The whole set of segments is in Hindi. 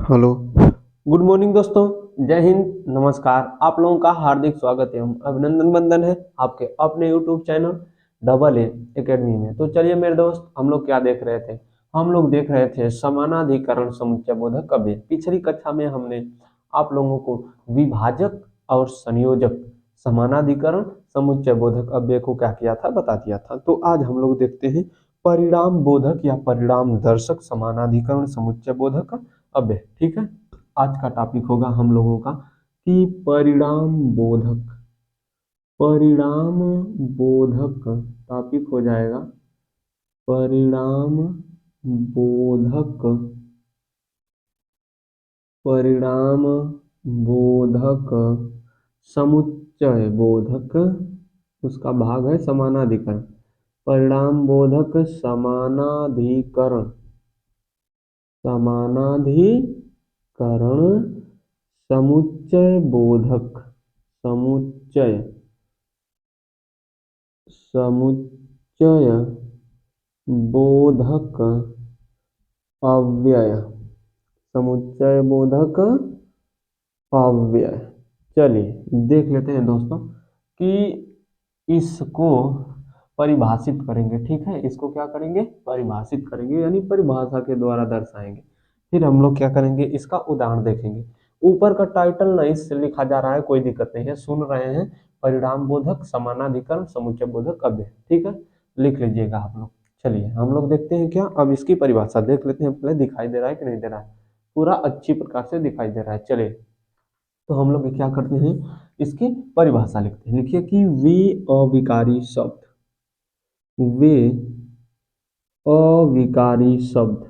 हेलो। गुड मॉर्निंग दोस्तों। जय हिंद, नमस्कार। आप लोगों का हार्दिक स्वागत एवं अभिनंदन बंदन है आपके अपने YouTube channel double A academy में। तो चलिए मेरे दोस्त, हम लोग क्या देख रहे थे? हम लोग देख रहे थे समानाधिकरण समुच्चय बोधक अव्यय। पिछली कक्षा में हमने आप लोगों को विभाजक और संयोजक समानाधिकरण समुच्चय बोधक अव्यय को क्या किया था, बता दिया था। तो आज हम लोग देखते हैं परिणाम बोधक या परिणाम दर्शक समानाधिकरण समुच्चय बोधक अव्यय। ठीक है, आज का टॉपिक होगा हम लोगों का कि परिणाम बोधक। परिणाम बोधक टॉपिक हो जाएगा परिणाम बोधक। परिणाम बोधक समुच्चय बोधक, उसका भाग है समानाधिकरण। परिणाम बोधक समानाधिकरण, समानाधिकरण समुच्चय बोधक, समुच्चय समुच्चय बोधक अव्यय, समुच्चय बोधक अव्यय। चलिए देख लेते हैं दोस्तों कि इसको परिभाषित करेंगे। ठीक है, इसको क्या करेंगे? परिभाषित करेंगे, यानी परिभाषा के द्वारा दर्शाएंगे। फिर हम लोग क्या करेंगे, इसका उदाहरण देखेंगे। ऊपर का टाइटल नहीं से लिखा जा रहा है, कोई दिक्कत नहीं है, सुन रहे हैं। परिणाम बोधक समानाधिकरण समुच्चय बोधक अव्यय। ठीक है, लिख लीजिएगा आप लोग। चलिए हम लोग देखते हैं क्या, अब इसकी परिभाषा देख लेते हैं पहले। दिखाई दे रहा है कि नहीं दे रहा है? पूरा अच्छी प्रकार से दिखाई दे रहा है। चलिए तो हम लोग क्या करते हैं, इसकी परिभाषा लिखते हैं। लिखिए कि वे अविकारी शब्द, वे अविकारी शब्द,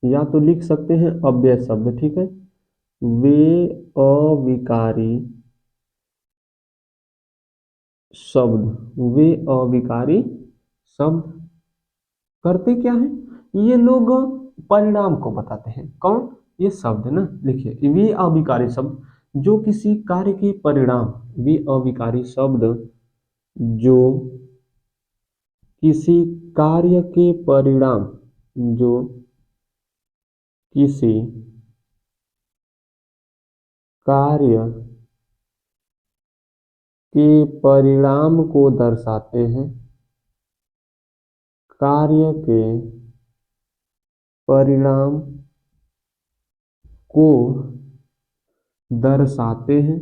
या तो लिख सकते हैं अव्यय शब्द। ठीक है, वे अविकारी शब्द, वे अविकारी शब्द करते क्या है, ये लोग परिणाम को बताते हैं। कौन? ये शब्द ना। लिखिए वे अविकारी शब्द जो किसी कार्य के परिणाम, वे अविकारी शब्द जो किसी कार्य के परिणाम, जो किसी कार्य के परिणाम को दर्शाते हैं, कार्य के परिणाम को दर्शाते हैं,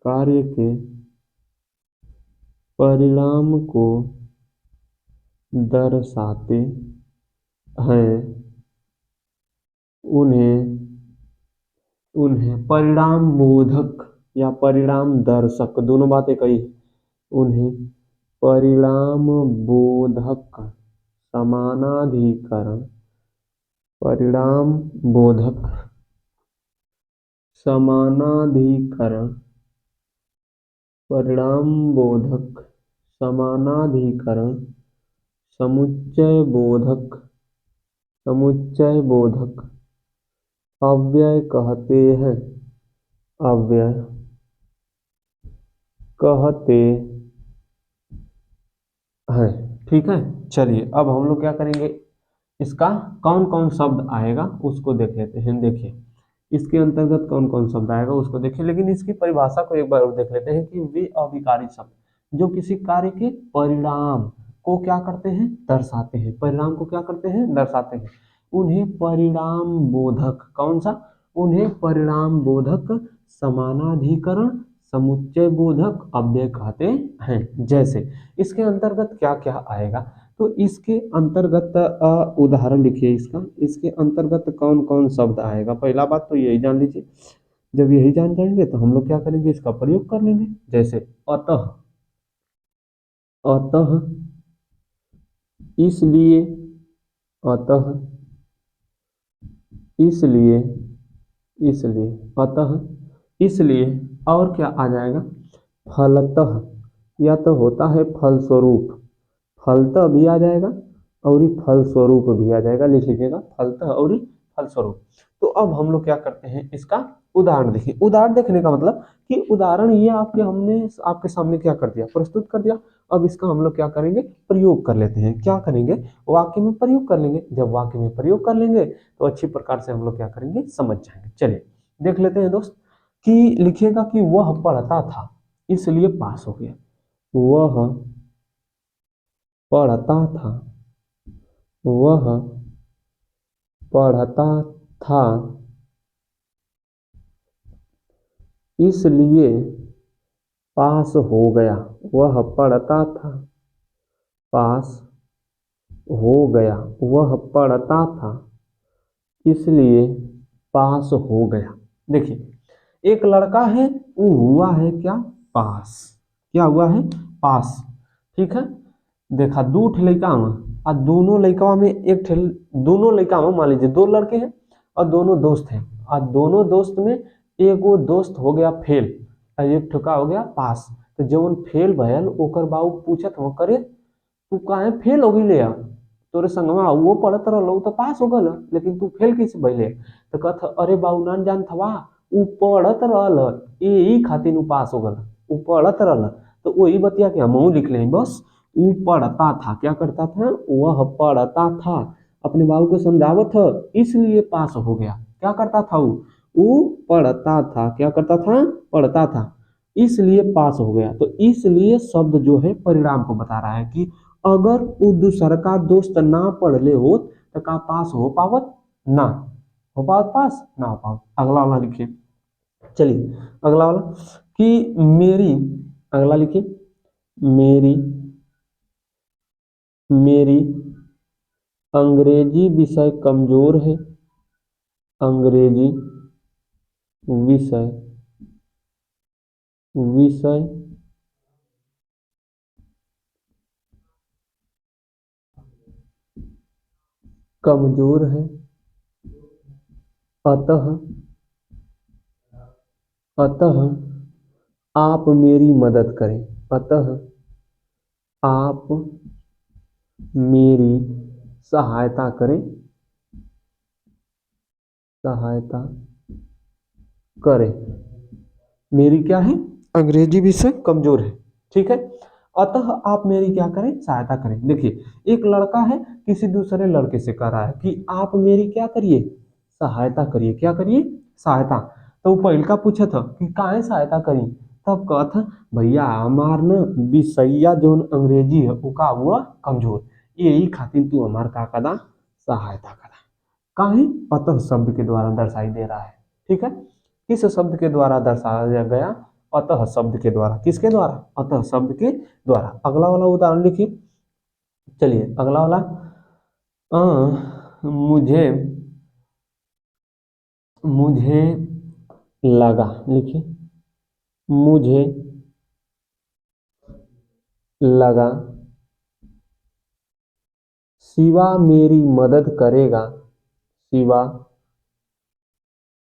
कार्य के परिणाम को दर्शाते हैं, उन्हें परिणाम बोधक या परिणाम दर्शक, दोनों बातें कही, उन्हें परिणाम बोधक समानाधिकरण, परिणाम बोधक समानाधिकरण, परिणाम बोधक समानाधिकरण समुच्चय बोधक, समुच्चय बोधक अव्यय कहते हैं, अव्यय कहते हैं। ठीक है, चलिए अब हम लोग क्या करेंगे, इसका कौन कौन शब्द आएगा उसको देख लेते हैं। देखिए इसके अंतर्गत कौन कौन शब्द आएगा उसको देखिए, लेकिन इसकी परिभाषा को एक बार और देख लेते हैं कि वे अविकारी शब्द जो किसी कार्य के परिणाम को क्या करते हैं, दर्शाते हैं। परिणाम को क्या करते हैं, दर्शाते हैं। उन्हें परिणाम बोधक, कौन सा? उन्हें परिणाम बोधक समानाधिकरण समुच्चय बोधक अव्यय कहते हैं। जैसे इसके अंतर्गत क्या क्या आएगा, तो इसके अंतर्गत उदाहरण लिखिए इसका। इसके अंतर्गत कौन कौन शब्द आएगा, पहला बात तो यही जान लीजिए। जब यही जान जाएंगे तो हम लोग क्या करेंगे, इसका प्रयोग कर लेंगे। जैसे अतः, अतः इसलिए, अतः इसलिए, इसलिए, अतः इसलिए, और क्या आ जाएगा, फलतः, या तो होता है फलस्वरूप, फलतः भी आ जाएगा और फलस्वरूप भी आ जाएगा। लिख लीजिएगा फलतः और फलस्वरूप। तो अब हम लोग क्या करते हैं, इसका उदाहरण देखिए। उदाहरण देखने का मतलब कि उदाहरण ये हमने आपके सामने क्या कर दिया, प्रस्तुत कर दिया। अब इसका हम लोग क्या करेंगे, प्रयोग कर लेते हैं। क्या करेंगे, वाक्य में प्रयोग कर लेंगे। जब वाक्य में प्रयोग कर लेंगे तो अच्छी प्रकार से हम लोग क्या करेंगे, समझ जाएंगे। चलिए देख लेते हैं दोस्त कि लिखिएगा कि वह पढ़ता था इसलिए पास हो गया। वह पढ़ता था, वह पढ़ता था इसलिए पास हो गया। वह पढ़ता था, पास हो गया। वह पढ़ता था इसलिए पास हो गया। देखिए एक लड़का है, वो हुआ है क्या, पास। क्या हुआ है, पास। ठीक है, देखा दो ठे लड़का में, और दोनों लड़का में एक ठे, दोनों लड़का में मान लीजिए दो लड़के हैं और दोनों दोस्त हैं, और दोनों दोस्त में एक वो दोस्त हो गया फेल और एक ठुका हो गया पास। तो जब फेल भयल ओकर बाबू पूछत हो, करे तू काहे फेल हो गई, तोरे संगवा वो पढ़त रहलो तो पास हो गल, लेकिन तू फेल कैसे भइले। तो कहत अरे बाबू ना जान थवा, ऊ पढ़त रहल यही खातिर ऊ पास हो गल, ऊ पढ़त रहल। तो वही बतिया के हम लिख ले बस। ऊ पढ़ता था, क्या करता था, वह पढ़ता था, अपने बाबू को समझावत था इसलिए पास हो गया। क्या करता था ऊ पढ़ता था, क्या करता था, पढ़ता था इसलिए पास हो गया। तो इसलिए शब्द जो है परिणाम को बता रहा है कि अगर वो दूसर का दोस्त ना पढ़ ले हो तो का पास हो पावत, ना हो पावत, पास ना हो पावत। अगला वाला लिखिए। चलिए अगला वाला कि मेरी, अगला लिखिए, मेरी मेरी अंग्रेजी विषय कमजोर है। अंग्रेजी विषय विषय कमजोर है, अतः अतः आप मेरी मदद करें। अतः आप मेरी सहायता करें, सहायता करें। मेरी क्या है, अंग्रेजी विषय कमजोर है। ठीक है, अतः आप मेरी क्या करें, सहायता करें। देखिए एक लड़का है किसी दूसरे लड़के से कह रहा है कि आप मेरी क्या करिए, सहायता करिए। क्या करिए, सहायता। तो वो पहल का पूछा था कि काहे सहायता करी, तब कहता भैया हमार न विषया जो अंग्रेजी है वो का हुआ कमजोर, यही खातिर तू हमार का कदा सहायता करा। काहे, अतः शब्द के द्वारा दर्शाई दे रहा है। ठीक है, किस शब्द के द्वारा दर्शाया गया, अतः शब्द के द्वारा। किसके द्वारा, अतः शब्द के द्वारा। अगला वाला उदाहरण लिखिए। चलिए अगला वाला, मुझे मुझे लगा, लिखिए, मुझे लगा शिवा मेरी मदद करेगा, शिवा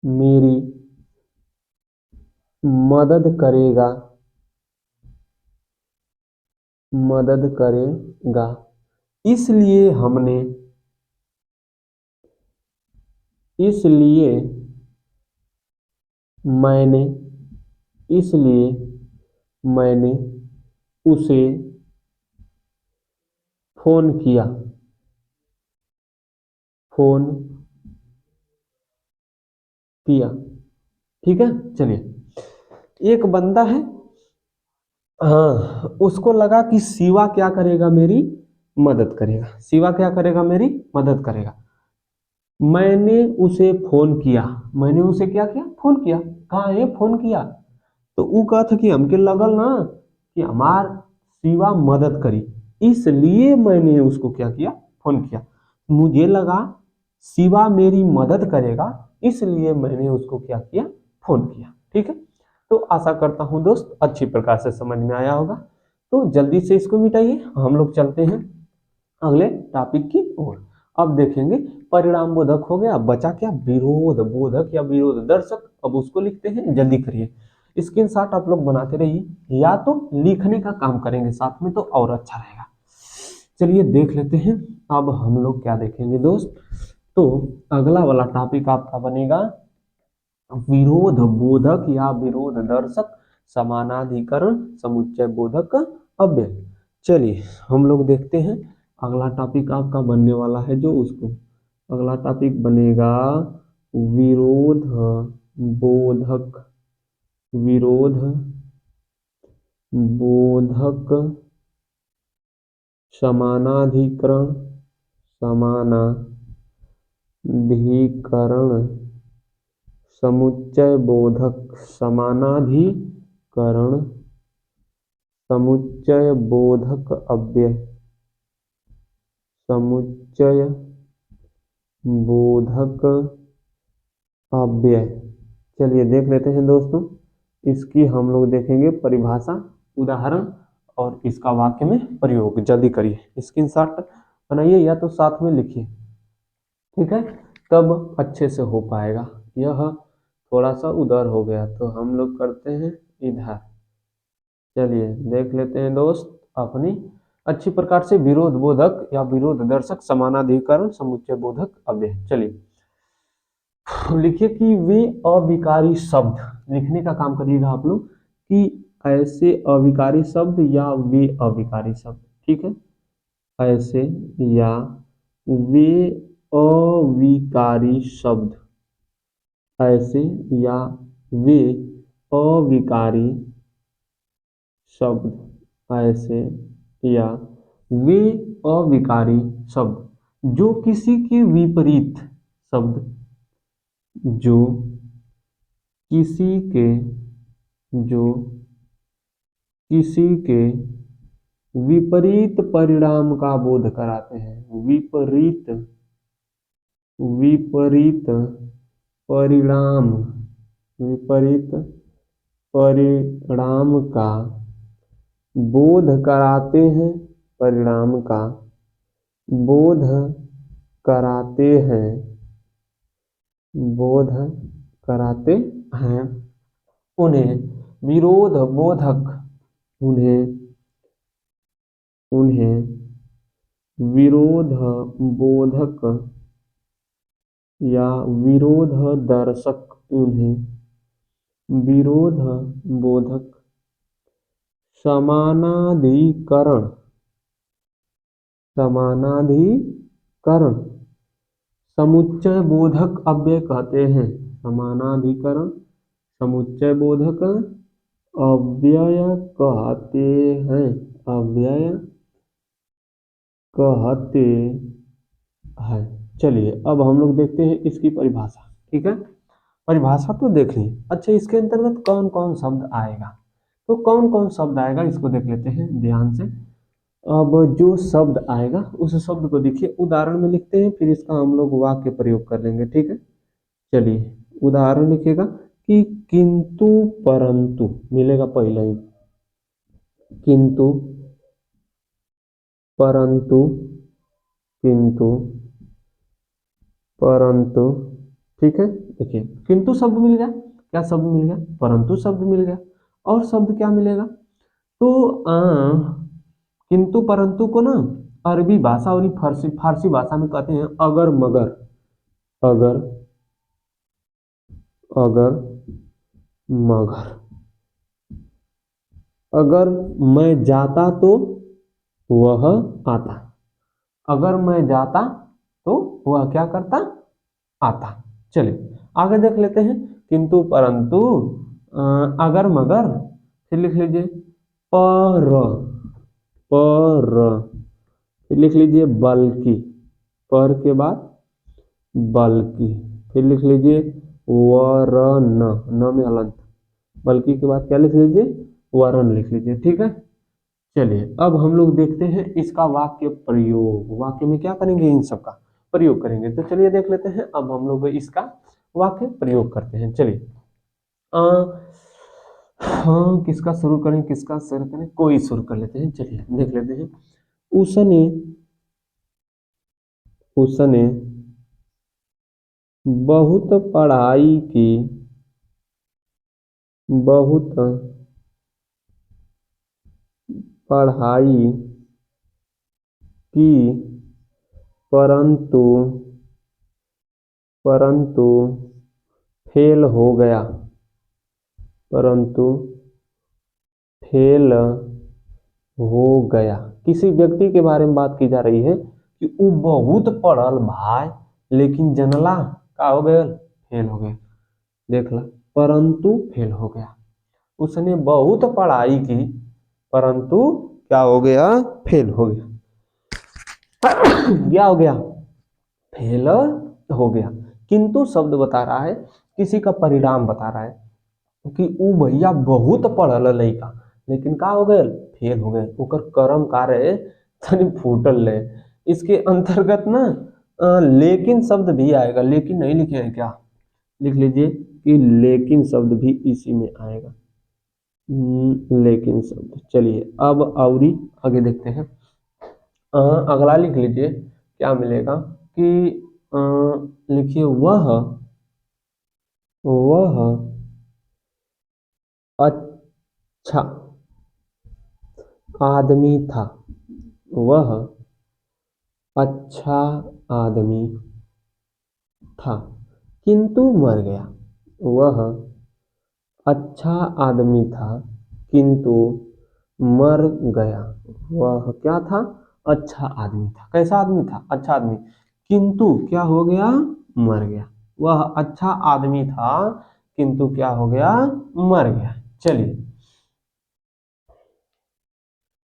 मेरी मदद करेगा, मदद करेगा इसलिए हमने, इसलिए मैंने, इसलिए मैंने उसे फोन किया, फोन किया। ठीक है, चलिए एक बंदा है, हाँ उसको लगा कि शिवा क्या करेगा, मेरी मदद करेगा। शिवा क्या करेगा, मेरी मदद करेगा। मैंने उसे फोन किया, मैंने उसे क्या किया, फोन किया। कहाँ है, फोन किया। तो वो कहा था कि हमके लगल ना कि हमार शिवा मदद करी, इसलिए मैंने उसको क्या किया, फोन किया। मुझे लगा शिवा मेरी मदद करेगा इसलिए मैंने उसको क्या किया, फोन किया। ठीक है, तो आशा करता हूं दोस्त अच्छी प्रकार से समझ में आया होगा। तो जल्दी से इसको मिटाइए, हम लोग चलते हैं अगले टॉपिक की ओर। अब देखेंगे परिणाम बोधक हो गया, बचा क्या, विरोध बोधक या विरोध दर्शक। अब उसको लिखते हैं, जल्दी करिए। स्क्रीनशॉट आप लोग बनाते रहिए या तो लिखने का काम करेंगे साथ में तो और अच्छा रहेगा। चलिए देख लेते हैं अब हम लोग क्या देखेंगे दोस्त। तो अगला वाला टॉपिक आपका बनेगा विरोध बोधक या विरोध दर्शक समानाधिकरण समुच्चय बोधक अव्यय। चलिए हम लोग देखते हैं अगला टॉपिक आपका बनने वाला है जो उसको अगला टॉपिक बनेगा विरोध बोधक विरोध बोधक समानाधिकरण समुच्चय बोधक समानाधिकरण समुच्चय बोधक अव्यय समुच्चय बोधक अव्यय। चलिए देख लेते हैं दोस्तों, इसकी हम लोग देखेंगे परिभाषा, उदाहरण और इसका वाक्य में प्रयोग। जल्दी करिए, स्क्रीनशॉट बनाइए या तो साथ में लिखिए, ठीक है, तब अच्छे से हो पाएगा। यह थोड़ा सा उधर हो गया तो हम लोग करते हैं इधर। चलिए देख लेते हैं दोस्त अपनी अच्छी प्रकार से विरोध बोधक या विरोध दर्शक समानाधिकरण समुच्चय बोधक अव्यय। चलिए लिखिए कि वे अविकारी शब्द, लिखने का काम करिएगा आप लोग कि ऐसे अविकारी शब्द या वे अविकारी शब्द, ठीक है, ऐसे या वे अविकारी शब्द, ऐसे या वे अविकारी शब्द, ऐसे या वे अविकारी शब्द जो किसी के विपरीत शब्द, जो किसी के विपरीत परिणाम का बोध कराते हैं, विपरीत परिणाम का बोध कराते हैं, परिणाम का बोध कराते हैं उन्हें विरोध बोधक, उन्हें विरोध बोधक या विरोध दर्शक, उन्हें विरोध बोधक समानाधिकरण समुच्चय बोधक अव्यय कहते हैं। समानाधिकरण समुच्चय बोधक अव्यय कहते हैं, अव्यय कहते हैं। चलिए अब हम लोग देखते हैं इसकी परिभाषा, ठीक है, परिभाषा तो देख ली। अच्छा इसके अंतर्गत कौन कौन शब्द आएगा, तो कौन कौन शब्द आएगा इसको देख लेते हैं ध्यान से। अब जो शब्द आएगा उस शब्द को देखिए, उदाहरण में लिखते हैं, फिर इसका हम लोग वाक्य प्रयोग कर लेंगे, ठीक है। चलिए उदाहरण लिखिएगा कि किंतु परंतु मिलेगा पहले ही, किंतु परंतु ठीक है। देखिए किंतु शब्द मिल गया, क्या शब्द मिल गया, परंतु शब्द मिल गया, और शब्द क्या मिलेगा, तो किंतु परंतु को ना अरबी भाषा और फारसी भाषा में कहते हैं अगर मगर, अगर मैं जाता तो वह आता, अगर मैं जाता तो वह क्या करता, आता। चलिए आगे देख लेते हैं, किंतु परंतु अगर मगर, फिर लिख लीजिए पर, फिर लिख लीजिए बल्कि, पर के बाद बल्कि, फिर लिख लीजिए वरन, न में हलंत, बल्कि के बाद क्या लिख लीजिए, वरन लिख लीजिए, ठीक है। चलिए अब हम लोग देखते हैं इसका वाक्य प्रयोग, वाक्य में क्या करेंगे, इन सब का प्रयोग करेंगे। तो चलिए देख लेते हैं, अब हम लोग इसका वाक्य प्रयोग करते हैं। चलिए हाँ किसका शुरू करें, कोई शुरू कर लेते हैं। चलिए देख लेते हैं, उसने बहुत पढ़ाई की, परंतु परंतु फेल हो गया, परंतु फेल हो गया। किसी व्यक्ति के बारे में बात की जा रही है कि वो बहुत पढ़ल भाई, लेकिन जनला का हो गया, फेल हो गया। देख ला, परंतु फेल हो गया। उसने बहुत पढ़ाई की परंतु क्या हो गया, फेल हो गया। क्या हो गया, फेल हो गया। किंतु शब्द बता रहा है, किसी का परिणाम बता रहा है कि ऊ भैया बहुत पढ़ल लड़का, लेकिन का हो गए, फेल हो गए। ओकर कर्म कार्य तनी फूटल है। इसके अंतर्गत ना लेकिन शब्द भी आएगा। लेकिन नहीं लिखे हैं क्या, लिख लीजिए कि लेकिन शब्द भी इसी में आएगा। लेकिन शब्द। चलिए अब औरी आगे देखते हैं। अगला लिख लीजिए, क्या मिलेगा कि लिखिए वह अच्छा आदमी था, वह अच्छा आदमी था किंतु मर गया। वह अच्छा आदमी था किंतु मर गया। वह क्या था, अच्छा आदमी था। कैसा आदमी था, अच्छा आदमी, किंतु क्या हो गया, मर गया। वह अच्छा आदमी था किंतु क्या हो गया, मर गया। चलिए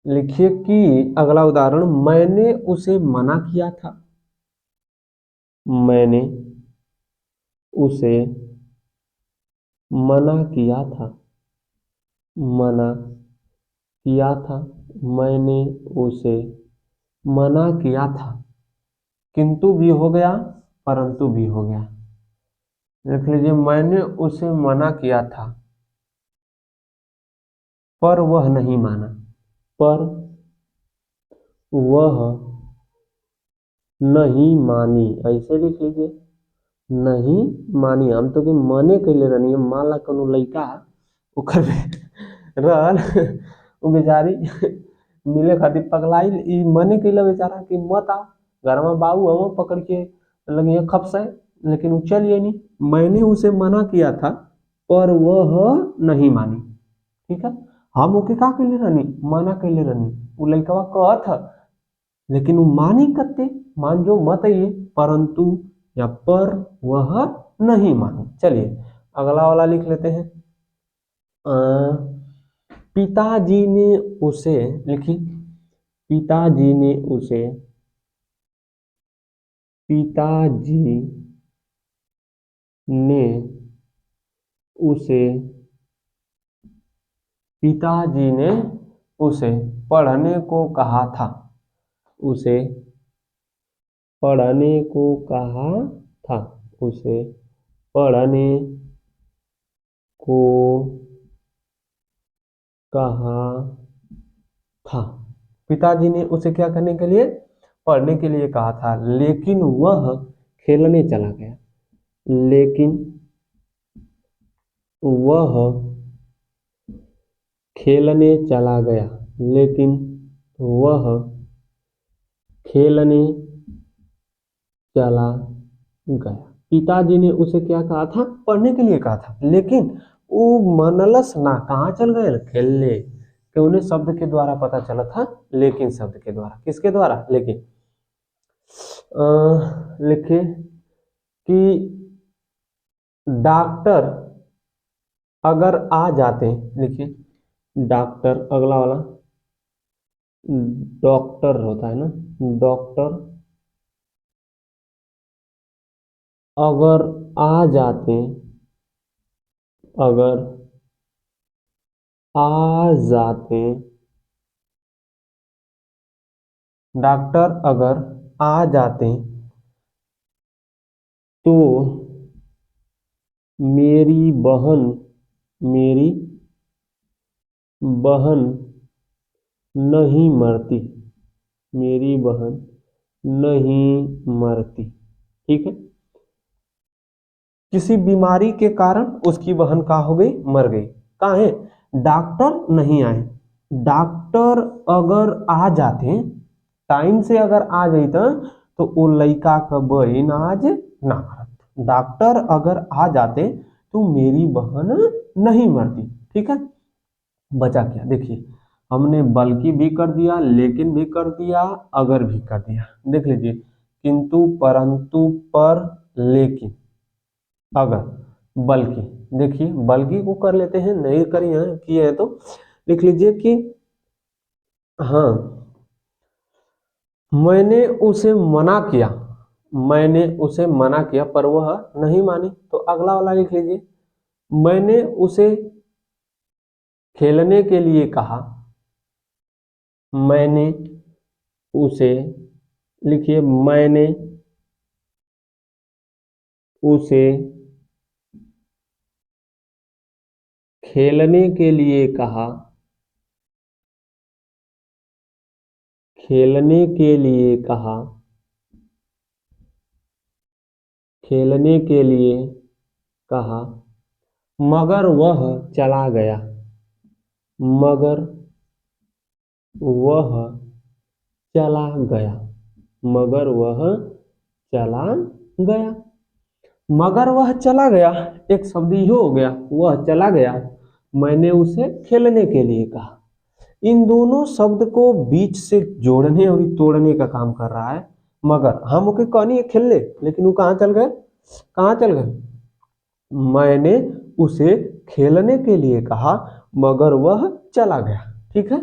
लिखिए कि अगला उदाहरण, मैंने उसे मना किया था, मैंने उसे मना किया था, मना किया था, मैंने उसे मना किया था किंतु भी हो गया, परंतु भी हो गया। देख लीजिए, मैंने उसे मना किया था पर वह नहीं माना, पर वह नहीं मानी। ऐसे लिख लीजिए, नहीं मानी। हम तो के मने कैले रहनी है, मान ला कोनो लइका ओकर रहल वो बेचारी मिले खातिर पगलाई, ई मने कैले बेचारा कि मत आओ घर में, बाबू हम पकड़ के लगी खपसे, लेकिन वो चलिए नहीं। मैंने उसे मना किया था पर वह नहीं मानी। ठीक है, हम ओके का कैले रहनी, मना कैले रहनी। वो लइकवा कहत लेकिन वो मानी कते, मान जो मत ये, परंतु या पर वह नहीं मानी। चलिए अगला वाला लिख लेते हैं। पिताजी ने उसे, लिखी पिताजी ने उसे, पिताजी ने उसे, पिताजी ने उसे पढ़ने को कहा था, उसे पढ़ने को कहा था, उसे पढ़ने को कहा था। पिताजी ने उसे क्या करने के लिए, पढ़ने के लिए कहा था, लेकिन वह खेलने चला गया, लेकिन वह खेलने चला गया, लेकिन वह खेलने चला गया। पिताजी ने उसे क्या कहा था, पढ़ने के लिए कहा था, लेकिन वो मनलस ना, कहाँ चल गए, खेलने। कौन शब्द के द्वारा पता चला था, लेकिन शब्द के द्वारा। किसके द्वारा, लेकिन। लिखे कि डॉक्टर अगर आ जाते, लिखिए डॉक्टर, अगला वाला डॉक्टर होता है ना, डॉक्टर अगर आ जाते, अगर आ जाते, डॉक्टर अगर आ जाते तो मेरी बहन, मेरी बहन नहीं मरती, मेरी बहन नहीं मरती। ठीक है, किसी बीमारी के कारण उसकी बहन का हो गई, मर गई। कहा है, डॉक्टर नहीं आए, डॉक्टर अगर आ जाते, टाइम से अगर आ जाता तो वो लड़का का बहन आज ना मरत। डॉक्टर अगर आ जाते तो मेरी बहन नहीं मरती। ठीक है, बचा क्या, देखिए हमने बल्कि भी कर दिया, लेकिन भी कर दिया, अगर भी कर दिया। देख लीजिए, किंतु, परंतु, पर, लेकिन, अगर, बल्कि। देखिए बल्कि को कर लेते हैं, नहीं करिए किए हैं तो लिख लीजिए कि हाँ, मैंने उसे मना किया, मैंने उसे मना किया पर वह नहीं मानी, तो अगला वाला लिख लीजिए, मैंने उसे खेलने के लिए कहा, मैंने उसे, लिखिए मैंने उसे खेलने के लिए कहा, खेलने के लिए कहा, खेलने के लिए कहा, मगर वह चला गया, मगर वह चला गया, मगर वह चला गया, मगर वह चला गया, एक शब्द ये हो गया, वह चला गया, मैंने उसे खेलने के लिए कहा। इन दोनों शब्द को बीच से जोड़ने और तोड़ने का काम कर रहा है। मगर हम ओके कहनी है खेल ले, लेकिन वो कहाँ चल गए, कहाँ चल गए, मैंने उसे खेलने के लिए कहा मगर वह चला गया। ठीक है,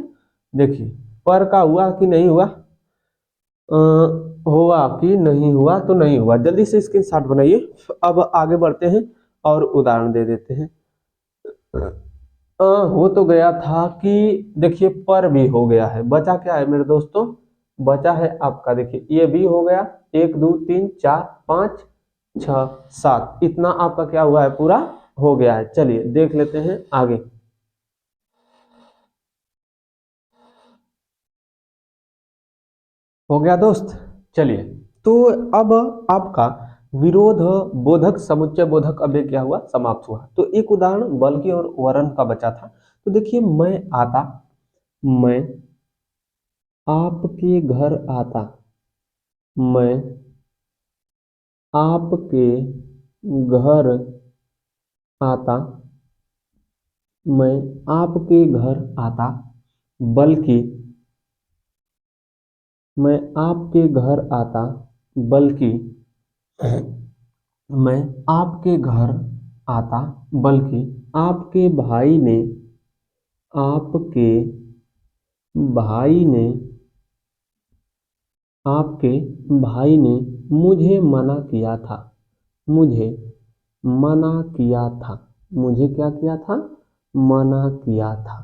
देखिए पर का हुआ कि नहीं हुआ, हुआ कि नहीं हुआ, तो नहीं हुआ। जल्दी से स्क्रीनशॉट बनाइए। अब आगे बढ़ते हैं और उदाहरण दे देते हैं। हो तो गया था कि, देखिए पर भी हो गया है, बचा क्या है मेरे दोस्तों, बचा है आपका, देखिए ये भी हो गया, 1 2 3 4 5 6 7, इतना आपका क्या हुआ है, पूरा हो गया है। चलिए देख लेते हैं आगे। हो गया दोस्त, चलिए तो अब आपका विरोध बोधक समुच्चय बोधक अव्यय क्या हुआ, समाप्त हुआ। तो एक उदाहरण बल्कि और वरन का बचा था। तो देखिए मैं आता, मैं आपके घर आता, मैं आपके घर आता, मैं आपके घर आता, बल्कि मैं आपके घर आता, बल्कि मैं आपके घर आता, बल्कि आपके भाई ने, आपके भाई ने, आपके भाई ने मुझे मना किया था, मुझे मना किया था, मुझे क्या किया था, मना किया था।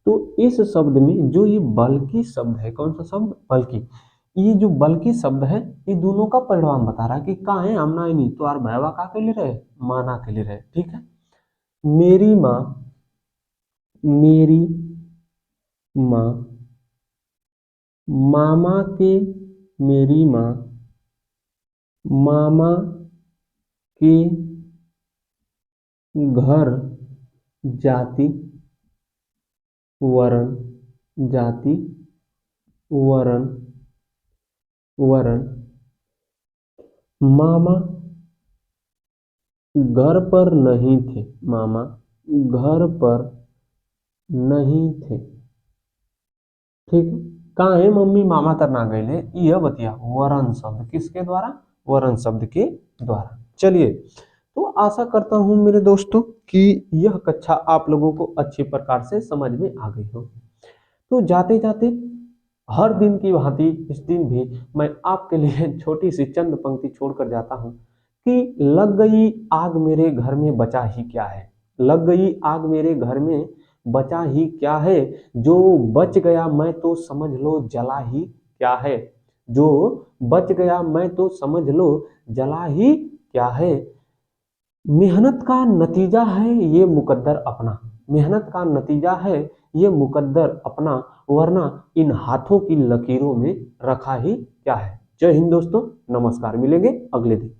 तो इस शब्द में जो ये बल्कि शब्द है, कौन सा शब्द, बल्कि, ये जो बल्कि शब्द है ये दोनों का परिणाम बता रहा है कि का है आमना नहीं, तो यार भैया का के लिए रहे, माना के लिए रहे। ठीक है, मेरी माँ, मेरी माँ, मामा के, मेरी माँ मामा के घर जाती, वरण, जाति, वरण, वरण, मामा घर पर नहीं थे, मामा घर पर नहीं थे। ठीक है, कहाँ है मम्मी मामा तर ना गए, यह बतिया वरण शब्द किसके द्वारा, वरण शब्द के द्वारा। चलिए तो आशा करता हूं मेरे दोस्तों कि यह कक्षा आप लोगों को अच्छी प्रकार से समझ में आ गई हो। तो जाते जाते हर दिन की भांति इस दिन भी मैं आपके लिए छोटी सी चंद पंक्ति छोड़कर जाता हूं कि लग गई आग मेरे घर में बचा ही क्या है, लग गई आग मेरे घर में बचा ही क्या है, जो बच गया मैं तो समझ लो जला ही क्या है, जो बच गया मैं तो समझ लो जला ही क्या है। मेहनत का नतीजा है ये मुकद्दर अपना, मेहनत का नतीजा है ये मुकद्दर अपना, वरना इन हाथों की लकीरों में रखा ही क्या है। जय हिंद दोस्तों, नमस्कार, मिलेंगे अगले दिन।